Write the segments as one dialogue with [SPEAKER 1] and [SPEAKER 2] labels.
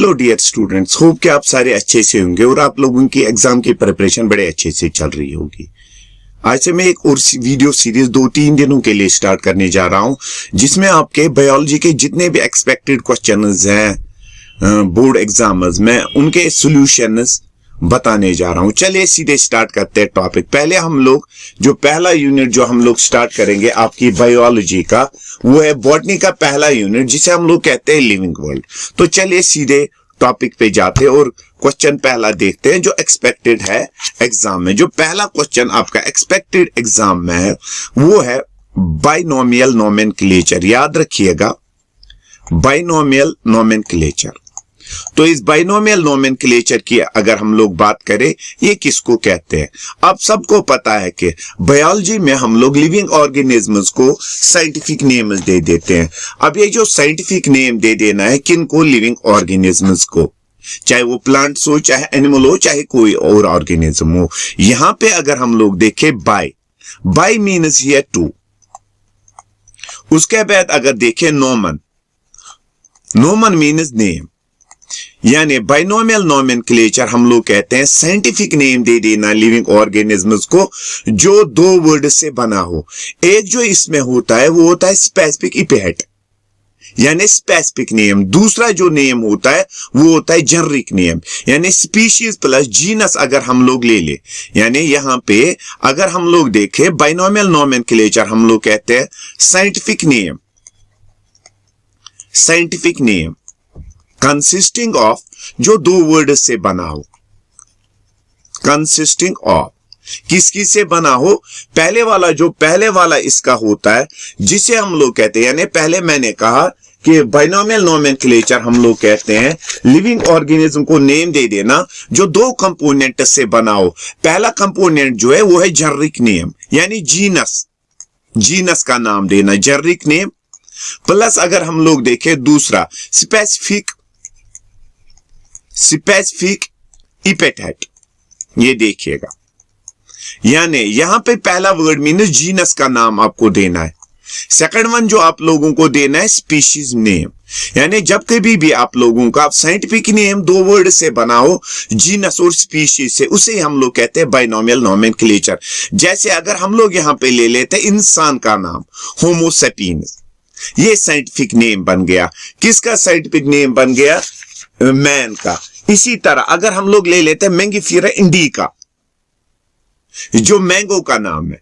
[SPEAKER 1] Hello dear students, hope कि आप सारे अच्छे से होंगे और आप लोगों की एग्जाम की प्रिपरेशन बड़े अच्छे से चल रही होगी। आज से मैं एक और वीडियो सीरीज 2-3 दिनों के लिए स्टार्ट करने जा रहा हूं, जिसमें आपके बायोलॉजी के जितने भी एक्सपेक्टेड क्वेश्चंस हैं बोर्ड एग्जाम्स में, उनके सॉल्यूशंस बताने जा रहा हूं। चलिए सीधे स्टार्ट करते हैं टॉपिक। पहले हम लोग जो पहला यूनिट जो हम लोग स्टार्ट करेंगे आपकी बायोलॉजी का, वो है बॉटनी का पहला यूनिट, जिसे हम लोग कहते हैं लिविंग वर्ल्ड। तो चलिए सीधे टॉपिक पे जाते हैं और क्वेश्चन पहला देखते हैं जो एक्सपेक्टेड है एग्जाम में। जो पहला क्वेश्चन आपका एक्सपेक्टेड एग्जाम में है वो है बाइनोमियल नोमेनक्लेचर। याद रखिएगा, बाइनोमियल नोमेनक्लेचर। तो इस बाइनोमियल नोमेनक्लेचर की अगर हम लोग बात करें, ये किसको कहते हैं? अब सबको पता है कि बायोलॉजी में हम लोग लिविंग ऑर्गेनिजम्स को साइंटिफिक नेम्स दे देते हैं। अब ये जो साइंटिफिक नेम दे देना है किनको? लिविंग ऑर्गेनिजम्स को, चाहे वो प्लांट्स हो, चाहे एनिमल हो, चाहे कोई और ऑर्गेनिज्म हो। यहां पे अगर हम लोग देखें बाय मीन्स हियर टू। उसके बाद अगर देखें नोमन मीन्स नेम, यानी बाइनोमियल नोमेनक्लेचर हम लोग कहते हैं साइंटिफिक नेम दे देना लिविंग ऑर्गेनिजम्स को जो दो वर्ड से बना हो। एक जो इसमें होता है वो होता है स्पेसिफिक इपिथेट, यानी स्पेसिफिक नेम। दूसरा जो नेम होता है वो होता है जेनरिक नेम, यानी स्पीशीज प्लस जीनस अगर हम लोग ले ले। यानी यहां पे अगर हम लोग देखें बाइनोमियल नोमेनक्लेचर हम लोग कहते हैं साइंटिफिक नेम कंसिस्टिंग ऑफ, जो दो वर्ड से बना हो। कंसिस्टिंग ऑफ किसकी से बना हो? पहले वाला इसका होता है जिसे हम लोग कहते हैं, यानी पहले मैंने कहा कि बाइनोमियल नोमेनक्लेचर हम लोग कहते हैं लिविंग ऑर्गेनिज्म को नेम दे देना जो दो कंपोनेंट से बना हो। पहला कंपोनेंट जो है वो है जेनरिक नेम, यानी जीनस का नाम देना, जेनरिक नेम। प्लस अगर हम लोग देखें दूसरा स्पेसिफिक इपिथेट, ये देखिएगा, यानी यहां पे पहला वर्ड मीन्स जीनस का नाम आपको देना है। सेकंड वन जो आप लोगों को देना है स्पीशीज नेम, यानी जब कभी भी आप लोगों का साइंटिफिक नेम दो वर्ड से बना हो, जीनस और स्पीशीज से, उसे हम लोग कहते हैं बाइनोमियल नोमेनक्लेचर। जैसे अगर हम लोग यहां पे ले लेते हैं इंसान का नाम होमो सेपियंस, ये साइंटिफिक नेम बन गया। किसका साइंटिफिक नेम बन गया? मैन का। इसी तरह अगर हम लोग ले लेते हैं मैंगिफेरा इंडिका, जो मैंगो का नाम है,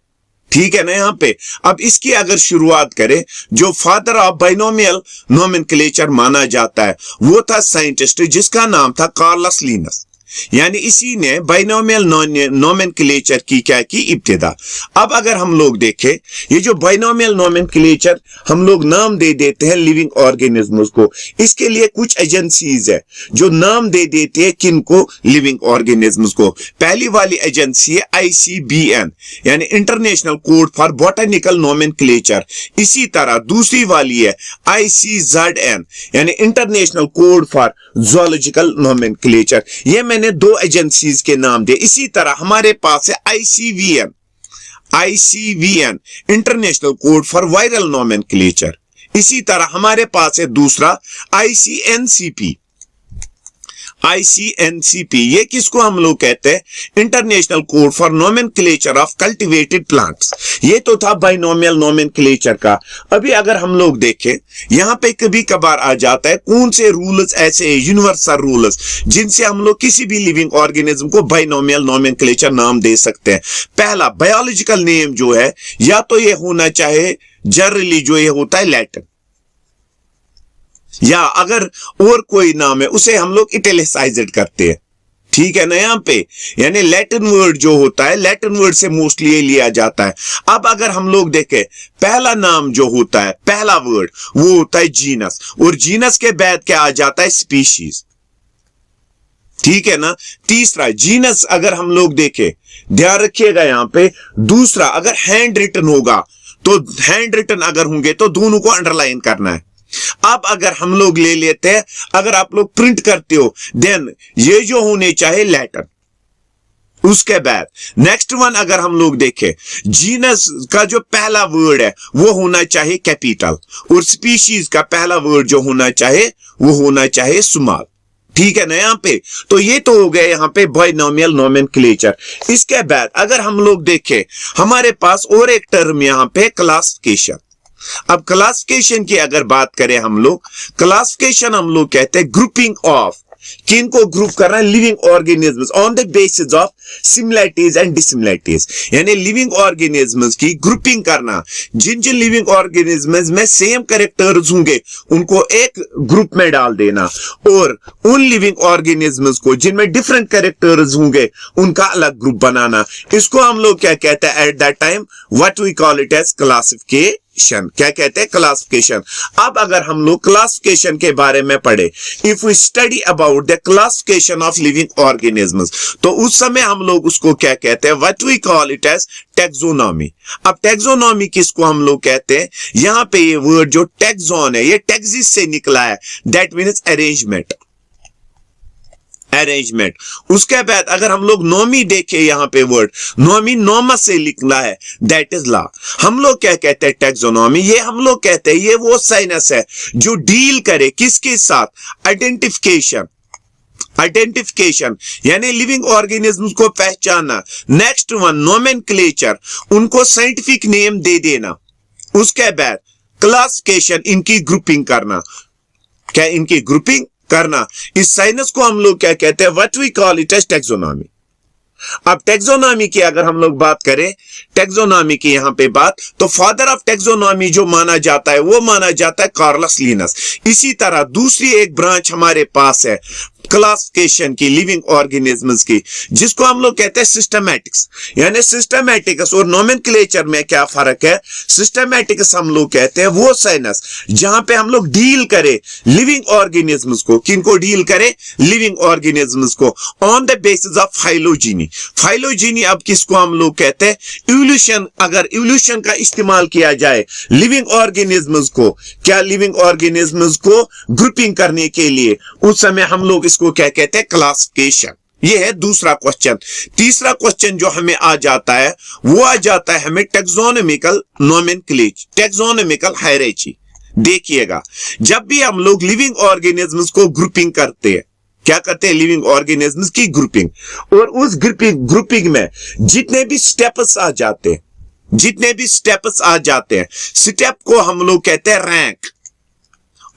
[SPEAKER 1] ठीक है ना यहां पे। अब इसकी अगर शुरुआत करें, जो फादर ऑफ बाइनोमियल नोमेनक्लेचर माना जाता है वो था साइंटिस्ट जिसका नाम था कार्लस लिनस, यानी इसी ने बाइनोमियल नोमेनक्लेचर की क्या की? इब्तिदा। अब अगर हम लोग देखें, ये जो बाइनोमियल नोमेनक्लेचर हम लोग नाम दे देते हैं लिविंग ऑर्गेनिजम्स को, इसके लिए कुछ एजेंसीज है जो नाम दे देती है किनको? लिविंग ऑर्गेनिजम्स को। पहली वाली एजेंसी है ICBN, यानी international code for botanical nomenclature. इसी तरह दूसरी वाली है ICZN, यानी international code for zoological nomenclature. ये मैंने दो एजेंसीज के नाम दिए। इसी तरह हमारे पास है ICVN international code for viral nomenclature. इसी तरह हमारे पास है दूसरा ICNCP, ये किसको हम लोग कहते हैं? International code for nomenclature of cultivated plants. ये तो था बाइनोमियल नोमेनक्लेचर का। अभी अगर हम लोग देखें, यहां पे कभी कभार आ जाता है कौन से रूल्स ऐसे यूनिवर्सल रूल्स जिनसे हम लोग किसी भी लिविंग ऑर्गेनिज्म को बाइनोमियल नोमेनक्लेचर नाम दे सकते हैं। पहला, बायोलॉजिकल नेम जो है या तो ये होना चाहे जनरली जो ये होता है लैटिन, या अगर और कोई नाम है उसे हम लोग इटैलिसाइज्ड करते हैं, ठीक है ना यहां पे। यानी लैटिन वर्ड जो होता है, लैटिन वर्ड से मोस्टली ये लिया जाता है। अब अगर हम लोग देखें, पहला नाम जो होता है, पहला वर्ड वो होता है जीनस, और जीनस के बाद क्या आ जाता है? स्पीशीज, ठीक है ना। तीसरा जीनस अगर हम लोग देखें, ध्यान रखिएगा यहां पे, दूसरा अगर हैंड रिटन होगा तो हैंड रिटन अगर होंगे तो दोनों को अंडरलाइन करना है। अब अगर हम लोग ले लेते हैं, अगर आप लोग प्रिंट करते हो, देन ये जो होने चाहे लैटिन। उसके बाद नेक्स्ट वन अगर हम लोग देखें, जीनस का जो पहला वर्ड है वो होना चाहिए कैपिटल, और स्पीशीज का पहला वर्ड जो होना चाहिए वो होना चाहिए स्मॉल, ठीक है ना यहाँ पे। तो ये तो हो गया यहाँ पे बाइनोमियल नोमेनक्लेचर। इसके बाद अगर हम लोग देखें हमारे पास और एक टर्म यहाँ पे क्लासिफिकेशन। अब क्लासिफिकेशन की अगर बात करें हम लोग, क्लासिफिकेशन हम लोग कहते हैं ग्रुपिंग ऑफ, किनको ग्रुप करना है, living organisms on the basis of similarities and dissimilarities, यानी लिविंग ऑर्गेनिजम्स की ग्रुपिंग करना। जिन जिन लिविंग ऑर्गेनिजम्स में सेम कैरेक्टर्स होंगे उनको एक ग्रुप में डाल देना, और उन लिविंग ऑर्गेनिजम्स को जिनमें डिफरेंट कैरेक्टर्स होंगे उनका अलग ग्रुप बनाना। इसको हम लोग क्या कहते हैं at that time, what we call it as classification. क्या कहते हैं क्लासिफिकेशन। अब अगर हम लोग क्लासिफिकेशन के बारे में पढ़े, if we study about the classification of living organisms, तो उस समय हम लोग उसको क्या कहते हैं, what we call it as taxonomy. अब टैक्सोनॉमी किसको हम लोग कहते हैं, यहां पे ये वर्ड जो टैक्सोन है ये टैक्सिस से निकला है, दैट मीन्स अरेंजमेंट, अरेंजमेंट। उसके बाद अगर हम लोग नोमी देखें, यहां पे वर्ड नोमी नोमस से लिखना है, दैट इज लॉ। हम लोग क्या कहते हैं टैक्सोनॉमी, ये हम लोग कहते हैं ये वो साइंस है जो डील करे किसके साथ, आइडेंटिफिकेशन, आइडेंटिफिकेशन यानी लिविंग ऑर्गेनिज्म्स को पहचानना। नेक्स्ट वन नोमेनक्लेचर, उनको साइंटिफिक नेम दे देना। उसके बाद क्लासिफिकेशन, इनकी ग्रुपिंग करना। क्या इनकी ग्रुपिंग करना, इस साइंस को हम लोग क्या कहते हैं, what we call it as taxonomy. अब टैक्सोनॉमी की अगर हम लोग बात करें, टैक्सोनॉमी की यहां पे बात, तो फादर ऑफ टैक्सोनॉमी जो माना जाता है वो माना जाता है कार्लस लिनस। इसी तरह दूसरी एक ब्रांच हमारे पास है क्लासिफिकेशन की लिविंग ऑर्गेनिजम्स की, जिसको हम लोग कहते हैं सिस्टमैटिक्स। यानी सिस्टमैटिक्स और नोमेनक्लेचर में क्या फर्क है, सिस्टमैटिक्स हम लोग कहते हैं वो साइंस जहां पे हम लोग डील करें लिविंग ऑर्गेनिजम्स को, किनको डील करें, लिविंग ऑर्गेनिजम्स को on the basis of phylogeny. Phylogeny अब किसको हम लोग कहते हैं, इवोल्यूशन। अगर इवोल्यूशन का इस्तेमाल किया जाए लिविंग ऑर्गेनिजम्स को, क्या लिविंग ऑर्गेनिजम्स को ग्रुपिंग करने के लिए, उस समय हम लोग इसको क्या कहते हैं, क्लासिफिकेशन। ये है दूसरा क्वेश्चन। तीसरा क्वेश्चन जो हमें आ जाता है वो आ जाता है हमें टैक्सोनॉमिकल नोमेनक्लेचर, टैक्सोनॉमिकल हायरार्की। देखिएगा जब भी हम लोग लिविंग ऑर्गेनिजम्स को ग्रुपिंग करते हैं, क्या करते हैं, लिविंग ऑर्गेनिजम्स की ग्रुपिंग, और उस ग्रुपिंग में जितने भी स्टेप्स आ जाते हैं, जितने भी स्टेप्स आ जाते हैं, स्टेप को हम लोग कहते हैं रैंक,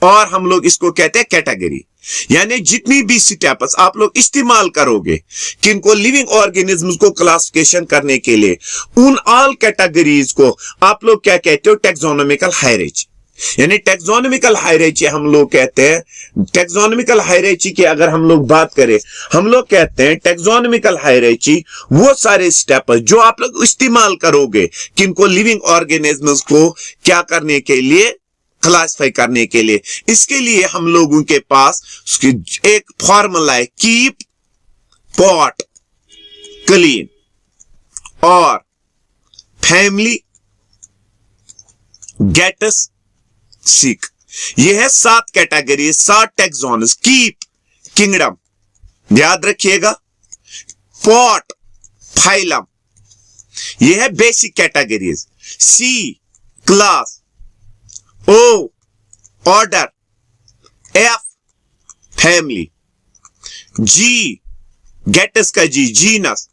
[SPEAKER 1] और हम लोग इसको कहते हैं कैटेगरी। यानी जितनी भी स्टेप्स आप लोग इस्तेमाल करोगे किनको, लिविंग ऑर्गेनिजम्स को क्लासिफिकेशन करने के लिए, उन ऑल कैटेगरीज को आप लोग क्या कहते हो, टैक्सोनॉमिकल हायरार्की। यानी टैक्सोनॉमिकल हायरार्की हम लोग कहते हैं, टैक्सोनॉमिकल हायरार्की की अगर हम लोग बात करें, हम लोग कहते हैं टैक्सोनॉमिकल हायरार्की वो सारे स्टेप जो आप लोग इस्तेमाल करोगे किनको, लिविंग ऑर्गेनिजम्स को क्या करने के लिए, क्लासिफाई करने के लिए। इसके लिए हम लोगों के पास एक फॉर्मूला है, कीप पॉट क्लीन और फैमिली गेट्स सिक। यह है 7 कैटेगरी, 7 टैक्सोन्स। कीप किंगडम, याद रखिएगा, पॉट फाइलम, यह है बेसिक कैटेगरीज। सी क्लास, ओ ऑर्डर, एफ फैमिली, जी गेट्स का जी जीनस,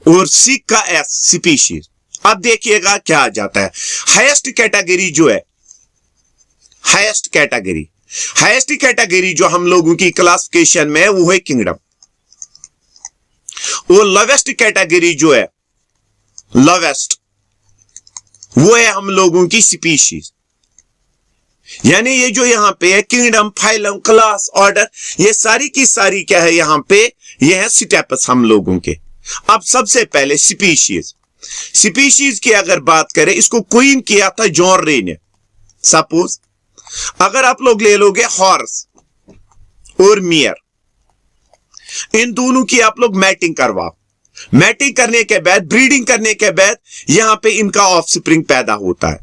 [SPEAKER 1] और सी का एस स्पीशीज। अब देखिएगा क्या आ जाता है, हाईएस्ट कैटेगरी जो है, हाईएस्ट कैटेगरी जो हम लोगों की क्लासिफिकेशन में है वो है किंगडम, और लोवेस्ट कैटेगरी जो है, लोवेस्ट, वो है हम लोगों की स्पीशीज। यानी ये जो यहां पे है किंगडम, फाइलम, क्लास, ऑर्डर, ये सारी की सारी क्या है यहां पे, ये है स्टेप्स हम लोगों के। अब सबसे पहले स्पीशीज, स्पीशीज की अगर बात करें, इसको क्वीन किया था जॉन रे ने। सपोज अगर आप लोग ले लोगे हॉर्स और मियर, इन दोनों की आप लोग मैटिंग करवाओ, मैटिंग करने के बाद, ब्रीडिंग करने के बाद यहां पे इनका ऑफस्प्रिंग पैदा होता है।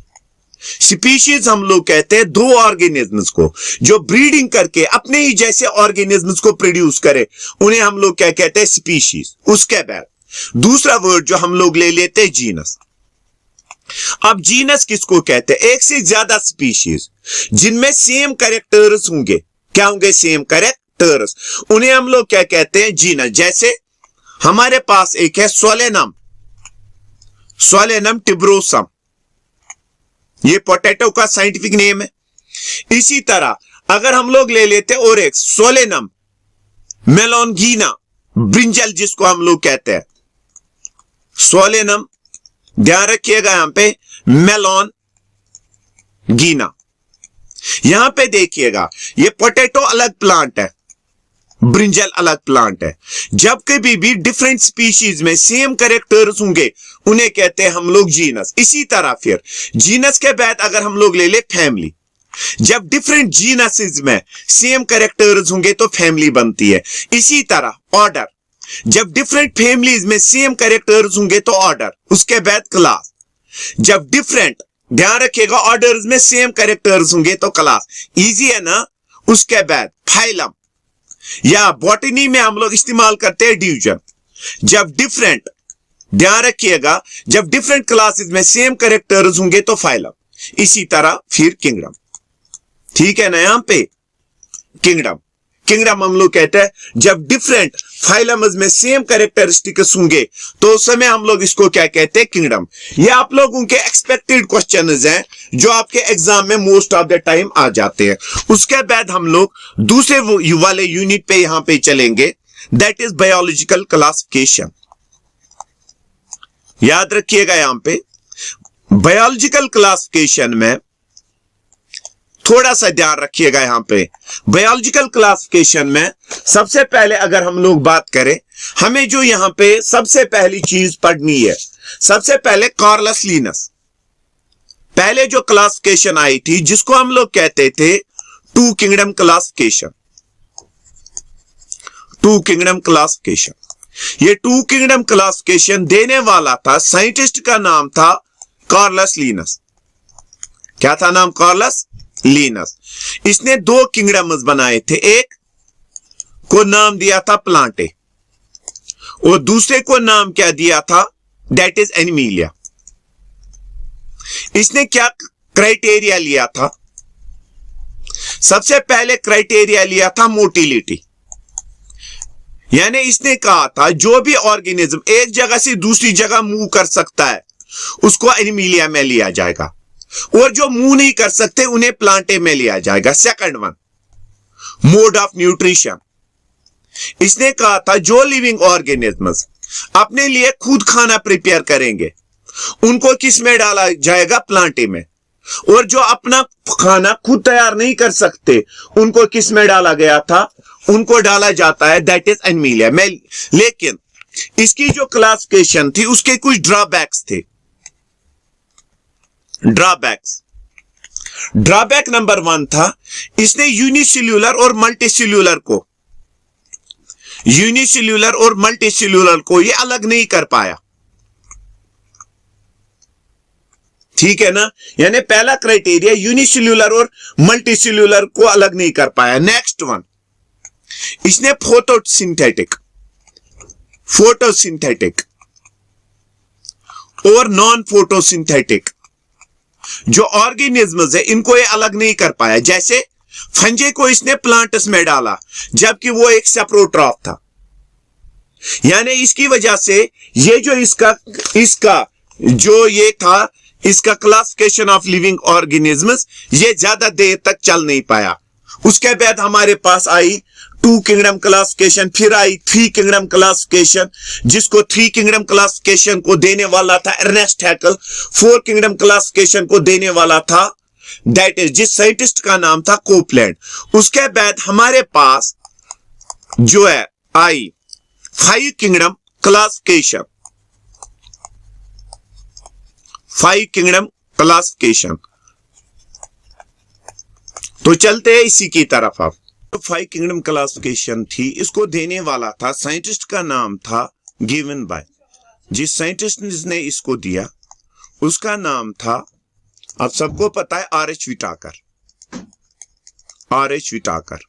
[SPEAKER 1] स्पीशीज हम लोग कहते हैं 2 ऑर्गेनिजम्स को जो ब्रीडिंग करके अपने ही जैसे ऑर्गेनिजम्स को प्रोड्यूस करे, उन्हें हम लोग क्या कहते हैं, स्पीशीज। उसके बाद दूसरा वर्ड जो हम लोग ले लेते हैं, जीनस। अब जीनस किसको कहते हैं, एक से ज्यादा स्पीशीज जिनमें सेम कैरेक्टर्स होंगे। क्या होंगे, सेम कैरेक्टर्स। कैरेक्टर्स, उन्हें हम लोग क्या कहते हैं, जीनस। जैसे हमारे पास एक है सोलेनम, सोलेनम टिब्रोसम, ये पोटैटो का साइंटिफिक नेम है। इसी तरह अगर हम लोग ले लेते और एक सोलेनम मेलोनगीना, ब्रिंजल जिसको हम लोग कहते हैं, सोलेनम, ध्यान रखिएगा यहां पे मेलोनगीना। यहां पे देखिएगा ये पोटैटो अलग प्लांट है, ब्रिंजल अलग प्लांट है। जब कभी भी डिफरेंट स्पीशीज में सेम कैरेक्टर्स होंगे उन्हें कहते हैं हम लोग जीनस। इसी तरह फिर जीनस के बाद अगर हम लोग ले ले फैमिली, जब डिफरेंट जीनसेस में सेम कैरेक्टर्स होंगे तो फैमिली बनती है। इसी तरह ऑर्डर, जब डिफरेंट फैमिलीज में सेम कैरेक्टर्स होंगे तो ऑर्डर, उसके बाद क्लास। जब डिफरेंट, ध्यान रखिएगा, ऑर्डर्स में सेम कैरेक्टर्स होंगे तो क्लास, इजी है ना। उसके बाद फाइलम, या बॉटनी में हम लोग इस्तेमाल करते हैं डिवीजन। जब डिफरेंट, ध्यान रखिएगा, जब डिफरेंट क्लासेस में सेम कैरेक्टर्स होंगे तो फाइलम। इसी तरह फिर किंगडम, ठीक है ना। यहां पे किंगडम, किंगडम हम लोग कहते हैं जब डिफरेंट फाइलम्स में सेम कैरेक्टरिस्टिक्स होंगे तो उस समय हम लोग इसको क्या कहते हैं, किंगडम। ये आप लोगों के एक्सपेक्टेड क्वेश्चंस हैं जो आपके एग्जाम में मोस्ट ऑफ द टाइम आ जाते हैं। उसके बाद हम लोग दूसरे वाले यूनिट पे यहां पे चलेंगे, दैट इज बायोलॉजिकल क्लासिफिकेशन। याद रखिएगा यहां पे बायोलॉजिकल क्लासिफिकेशन में थोड़ा सा ध्यान रखिएगा। यहां पे बायोलॉजिकल क्लासिफिकेशन में सबसे पहले अगर हम लोग बात करें, हमें जो यहां पे सबसे पहली चीज पढ़नी है, सबसे पहले कार्लस लिनस, पहले जो क्लासिफिकेशन आई थी जिसको हम लोग कहते थे two kingdom classification, two kingdom classification. ये टू किंगडम क्लासिफिकेशन देने वाला था, साइंटिस्ट का नाम था कार्लस लिनस। क्या था नाम? Carolus Linnaeus. इसने दो किंगडम्स बनाए थे, एक को नाम दिया था प्लांटे और दूसरे को नाम क्या दिया था, दैट इज एनिमिलिया। इसने क्या क्राइटेरिया लिया था? सबसे पहले क्राइटेरिया लिया था मोटिलिटी, यानी इसने कहा था जो भी ऑर्गेनिज्म एक जगह से दूसरी जगह मूव कर सकता है उसको एनिमिलिया में लिया जाएगा, और जो मूव नहीं कर सकते उन्हें प्लांटे में लिया जाएगा। Second one, mode of nutrition. इसने कहा था जो लिविंग ऑर्गेनिजम्स अपने लिए खुद खाना प्रिपेयर करेंगे उनको किस में डाला जाएगा? प्लांटे में। और जो अपना खाना खुद तैयार नहीं कर सकते उनको किस में डाला गया था? उनको डाला जाता है दैट इज एनिमिलिया में। लेकिन इसकी जो क्लासिफिकेशन थी उसके कुछ ड्रॉबैक्स थे। ड्रॉबैक नंबर 1 था, इसने यूनिसेल्यूलर और मल्टीसेल्यूलर को ये अलग नहीं कर पाया, ठीक है ना। यानी पहला क्राइटेरिया यूनिसेल्यूलर और मल्टीसेल्यूलर को अलग नहीं कर पाया। नेक्स्ट वन, इसने फोटोसिंथेटिक और नॉन फोटोसिंथेटिक जो ऑर्गेनिज्म्स है इनको ये अलग नहीं कर पाया। जैसे फंजे को इसने प्लांट्स में डाला जबकि वो एक सेप्रोट्रॉफ था, यानी इसकी वजह से ये जो इसका जो ये था, इसका क्लासिफिकेशन ऑफ लिविंग ऑर्गेनिज्म्स ये ज्यादा देर तक चल नहीं पाया। उसके बाद हमारे पास आई टू किंगडम क्लासिफिकेशन, फिर आई थ्री किंगडम क्लासिफिकेशन, जिसको थ्री किंगडम क्लासिफिकेशन को देने वाला था Ernst Haeckel. Four kingdom classification को देने वाला था दैट इज जिस साइंटिस्ट का नाम था कोपलैंड। उसके बाद हमारे पास जो है आई फाइव किंगडम क्लासिफिकेशन, तो चलते हैं इसी की तरफ। अब तो फाइव किंगडम क्लासिफिकेशन थी, इसको देने वाला था साइंटिस्ट का नाम था गिवन बाय, जिस साइंटिस्ट ने इसको दिया उसका नाम था, अब सबको पता है, R.H. विटाकर।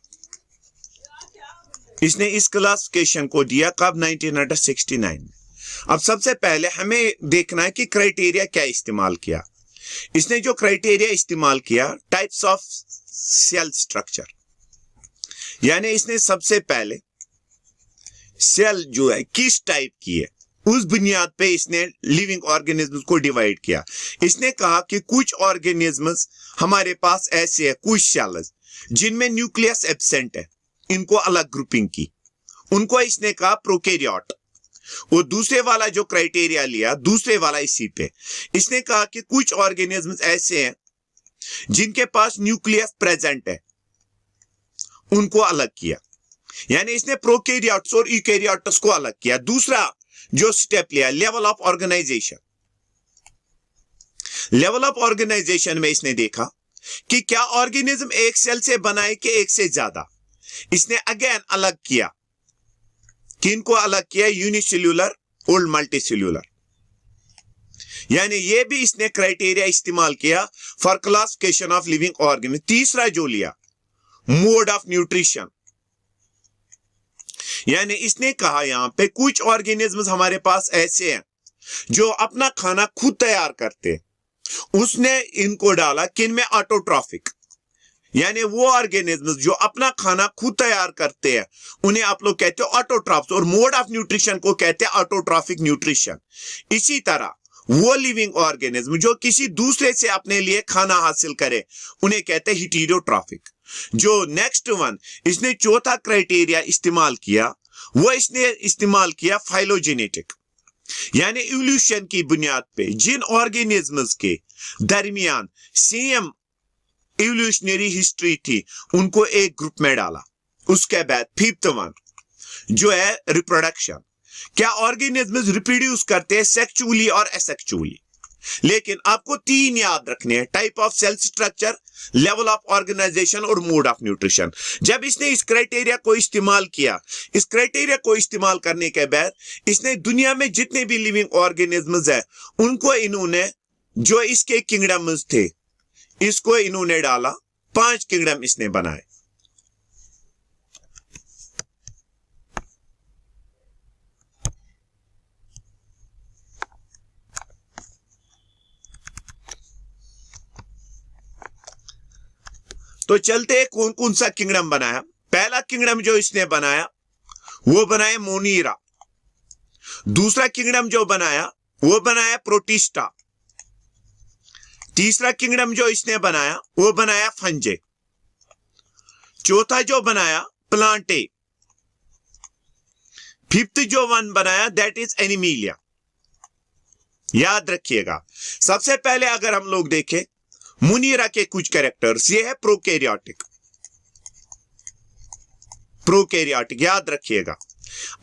[SPEAKER 1] इसने इस क्लासिफिकेशन को दिया कब? 1969 में। अब सबसे पहले हमें देखना है कि क्राइटेरिया क्या इस्तेमाल किया। इसने जो क्राइटेरिया इस्तेमाल किया, टाइप्स ऑफ सेल स्ट्रक्चर, यानी इसने सबसे पहले सेल जो है किस टाइप की है उस बुनियाद पे इसने लिविंग ऑर्गेनिज्म्स को डिवाइड किया। इसने कहा कि कुछ ऑर्गेनिज्म्स हमारे पास ऐसे है, कुछ सेल्स जिनमें न्यूक्लियस एब्सेंट है, इनको अलग ग्रुपिंग की, उनको इसने कहा प्रोकैरियोट। वो दूसरे वाला जो क्राइटेरिया लिया, दूसरे वाला इसी पे इसने कहा कि कुछ ऑर्गेनिज्म्स ऐसे हैं जिनके पास न्यूक्लियस प्रेजेंट है, उनको अलग किया। यानी इसने प्रोकैरियोट्स और यूकैरियोट्स को अलग किया। दूसरा जो स्टेप लिया, level of organization. Level of organization में इसने देखा कि क्या ऑर्गेनिज्म एक सेल से बना है कि एक से ज्यादा। इसने अगेन अलग किया। किनको अलग किया? यूनिसेल्यूलर और मल्टीसेल्यूलर। यानी ये भी इसने क्राइटेरिया इस्तेमाल किया for classification of living organism. तीसरा जो लिया, मोड ऑफ न्यूट्रिशन। यानी इसने कहा यहां पे कुछ ऑर्गेनिज्म्स हमारे पास ऐसे हैं जो अपना खाना खुद तैयार करते हैं। उसने इनको डाला किन में? ऑटोट्रॉफिक। यानी वो ऑर्गेनिज्म्स जो अपना खाना खुद तैयार करते हैं उन्हें आप लोग कहते हो ऑटोट्रॉफ्स, और मोड ऑफ न्यूट्रिशन को कहते हैं ऑटोट्रॉफिक न्यूट्रिशन। इसी तरह वो लिविंग ऑर्गेनिज्म जो किसी दूसरे से अपने लिए खाना हासिल करे उन्हें कहते हैं हेटेरोट्रॉफिक। जो नेक्स्ट वन इसने चौथा क्राइटेरिया इस्तेमाल किया, वो इसने इस्तेमाल किया फाइलोजेनेटिक। यानी इवोल्यूशन की बुनियाद पे जिन ऑर्गेनिज्म्स के दरमियान सेम इवोल्यूशनरी हिस्ट्री थी उनको एक ग्रुप में डाला। उसके बाद फिफ्थ वन जो है रिप्रोडक्शन। क्या ऑर्गेनिज्म्स रिप्रोड्यूस करते हैं सेक्सुअली और एसेक्सुअली? लेकिन आपको तीन याद रखने हैं, type of cell structure, level of organization और मोड ऑफ न्यूट्रिशन। जब इसने इस क्राइटेरिया को इस्तेमाल किया, इस क्राइटेरिया को इस्तेमाल करने के बाद इसने दुनिया में जितने भी लिविंग ऑर्गेनिज्म्स है उनको इन्होंने, जो इसके किंगडम्स थे, इसको इन्होंने डाला। 5 किंगडम इसने बनाए। तो चलते हैं कौन कौन सा किंगडम बनाया। पहला किंगडम जो इसने बनाया वो बनाया मोनीरा। दूसरा किंगडम जो बनाया वो बनाया प्रोटिस्टा। तीसरा किंगडम जो इसने बनाया वो बनाया फंजे। चौथा जो बनाया प्लांटे। फिफ्थ जो वन बनाया दैट इज एनिमिलिया। याद रखिएगा। सबसे पहले अगर हम लोग देखें मुनीरा के कुछ कैरेक्टर्स, ये है प्रोकैरियोटिक। प्रोकैरियोटिक याद रखिएगा।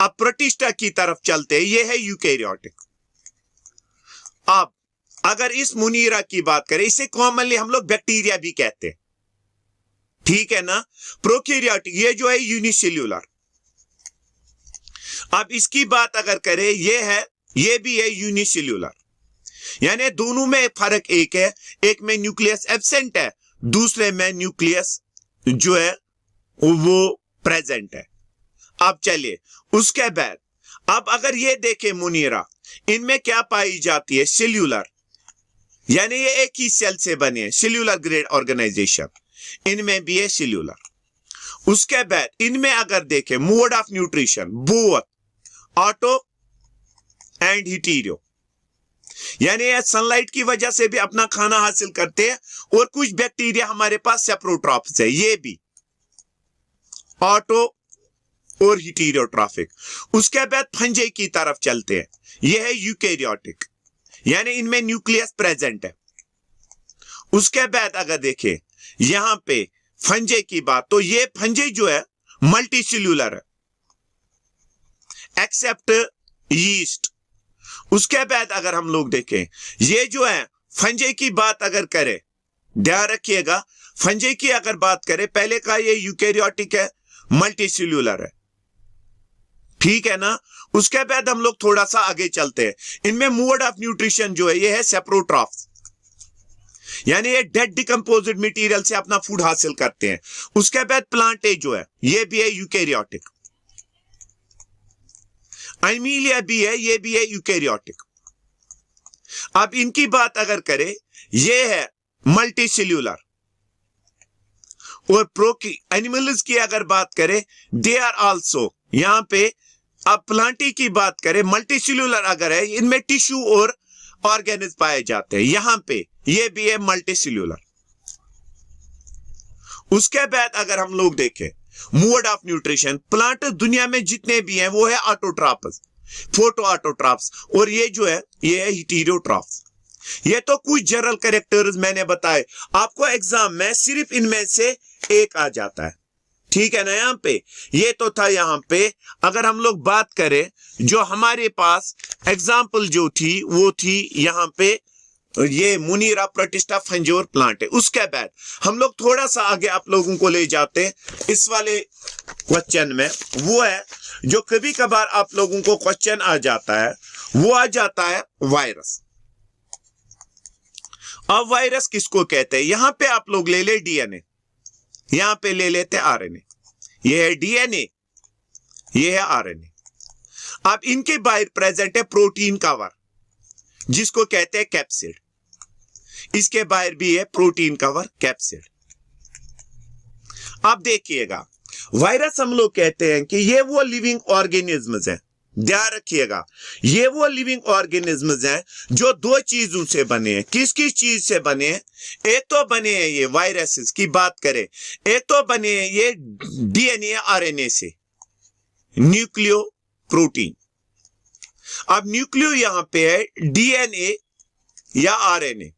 [SPEAKER 1] अब प्रोटिस्टा की तरफ चलते हैं, ये है यूकैरियोटिक। अब अगर इस मुनीरा की बात करें, इसे कॉमनली हम लोग बैक्टीरिया भी कहते हैं, ठीक है ना। प्रोकैरियोटिक ये जो है यूनिसेल्यूलर। अब इसकी बात अगर करें, ये भी है यूनिसेल्यूलर। यानी दोनों में फर्क एक है, एक में न्यूक्लियस एब्सेंट है, दूसरे में न्यूक्लियस जो है वो प्रेजेंट है। अब चलिए उसके बाद अब अगर ये देखें मुनीरा, इनमें क्या पाई जाती है? सेल्यूलर। यानी ये एक ही सेल से बने हैं, सेल्यूलर ग्रेड ऑर्गेनाइजेशन। इनमें भी है सेल्यूलर। उसके बाद इनमें अगर देखें mode of nutrition, both auto and hetero. यानी ये सनलाइट की वजह से भी अपना खाना हासिल करते हैं, और कुछ बैक्टीरिया हमारे पास सेप्रोट्रॉप्स है, ये भी ऑटो और हेटेरोट्रॉफिक। उसके बाद फंजे की तरफ चलते हैं, ये है यूकैरियोटिक। यानी इनमें न्यूक्लियस प्रेजेंट है। उसके बाद अगर देखें यहां पे फंजे की बात, तो ये फंजे जो है मल्टीसेल्यूलर है एक्सेप्ट यीस्ट। उसके बाद अगर हम लोग देखें, ये जो है फंजे की बात अगर करें, ध्यान रखिएगा, फंजे की अगर बात करें, पहले का ये यूकैरियोटिक है, मल्टीसेल्यूलर है, ठीक है ना। उसके बाद हम लोग थोड़ा सा आगे चलते हैं। इनमें मोड ऑफ न्यूट्रिशन जो है ये है सेप्रोट्रॉफ्स। यानी ये डेड डिकम्पोज्ड मटेरियल से अपना फूड हासिल करते हैं। उसके बाद प्लांटे जो है ये भी है यूकैरियोटिक। एनिमिलिया भी है, ये भी है यूकैरियोटिक। अब इनकी बात अगर करें, ये है मल्टीसेल्यूलर। और प्रोकी एनिमल्स की अगर बात करें, दे आर आल्सो, यहां पे अब प्लांटी की बात करें, मल्टीसेल्यूलर अगर है, इनमें टिश्यू और ऑर्गेनिज पाए जाते हैं, यहां पे ये भी है मल्टीसेल्यूलर। उसके बाद अगर हम लोग देखें मोड ऑफ न्यूट्रिशन, प्लांट दुनिया में जितने भी हैं वो है ऑटोट्रॉप्स, फोटो ऑटोट्रॉप्स, और ये जो है ये है हेटेरोट्रॉप्स। ये तो कुछ जनरल कैरेक्टर्स मैंने बताए आपको, एग्जाम में सिर्फ इनमें से एक आ जाता है, ठीक है ना। यहां पे ये तो था, यहां पे अगर हम लोग बात करें जो हमारे पास एग्जाम्पल जो थी वो थी यहां पे ये मुनीरा प्रोटिस्टा फंजोर प्लांट है। उसके बाद हम लोग थोड़ा सा आगे आप लोगों को ले जाते हैं इस वाले क्वेश्चन में, वो है जो कभी कभार आप लोगों को क्वेश्चन आ जाता है, वो आ जाता है वायरस। अब वायरस किसको कहते हैं? यहां पे आप लोग ले ले डीएनए, यहां पे ले लेते आरएनए, ये है डीएनए, ये है आरएनए। अब इनके बाहर प्रेजेंट है प्रोटीन कवर जिसको कहते हैं कैप्सिड, इसके बाहर भी है प्रोटीन कवर कैप्सिड। अब देखिएगा वायरस हम लोग कहते हैं कि ये वो लिविंग ऑर्गेनिज्म्स हैं, ध्यान रखिएगा, ये वो लिविंग ऑर्गेनिज्म्स हैं जो दो चीजों से बने हैं। किस किस चीज से बने हैं? एक तो बने हैं ये वायरसेस की बात करें, एक तो बने हैं ये डीएनए आरएनए से, न्यूक्लियो प्रोटीन। अब न्यूक्लियो यहां पे है डीएनए या आरएनए,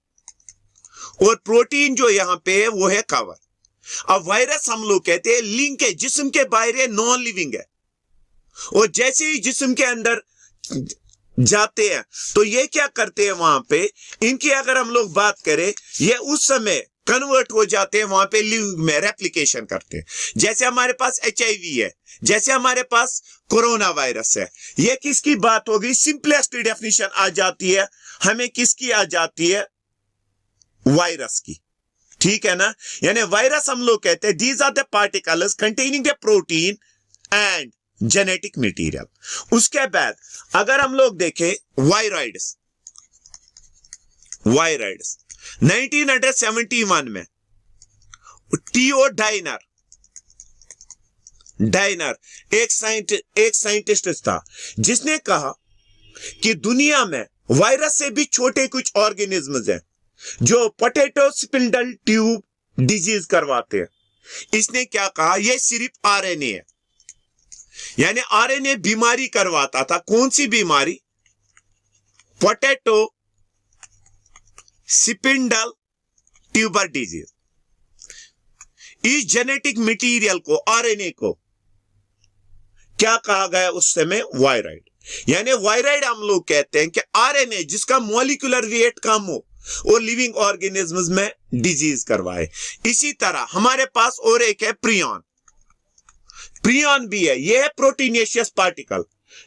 [SPEAKER 1] और प्रोटीन जो यहां पे है वो है कवर। अब वायरस हम लोग कहते हैं लिंक है, जिस्म के बाहर है, नॉन लिविंग है, और जैसे ही जिस्म के अंदर जाते हैं तो ये क्या करते हैं, वहां पे इनकी अगर हम लोग बात करें, ये उस समय कन्वर्ट हो जाते हैं वहां पे लिविंग में, रेप्लिकेशन करते हैं। जैसे हमारे पास एचआईवी है, जैसे हमारे पास कोरोना वायरस है। ये किसकी बात होगी? सिंपलेस्ट डेफिनेशन आ जाती है हमें, किसकी आ जाती है? वायरस की, ठीक है ना। यानी वायरस हम लोग कहते हैं these are the particles containing the protein and genetic material. उसके बाद अगर हम लोग देखें वायरॉइड्स, 1971 में टीओ डाइनर एक साइंटिस्ट था जिसने कहा कि दुनिया में वायरस से भी छोटे कुछ ऑर्गेनिज्म्स हैं जो पोटैटो स्पिंडल ट्यूब डिजीज करवाते हैं। इसने क्या कहा? यह सिर्फ आरएनए है, यानी आरएनए बीमारी करवाता था। कौन सी बीमारी? Potato spindle tuber disease. इस जेनेटिक मटेरियल को, आरएनए को क्या कहा गया उस समय? वायरॉइड। यानी वायरॉइड हम लोग कहते हैं कि आरएनए जिसका मॉलिक्यूलर वेट कम हो और लिविंग ऑर्गेनिज्म्स में डिजीज करवाए। इसी तरह हमारे पास और एक है प्रियॉन। प्रियॉन भी है, यह है प्रोटीनेशियस पार्टिकल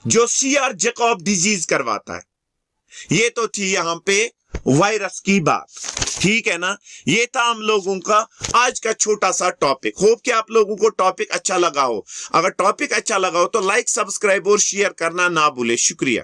[SPEAKER 1] जो सीआर जैकब डिजीज करवाता है। ये तो थी यहां पे वायरस की बात, ठीक है ना। ये था हम लोगों का आज का छोटा सा टॉपिक। होप कि आप लोगों को टॉपिक अच्छा लगा हो। अगर टॉपिक अच्छा लगा हो तो लाइक, सब्सक्राइब और शेयर करना ना भूले। शुक्रिया।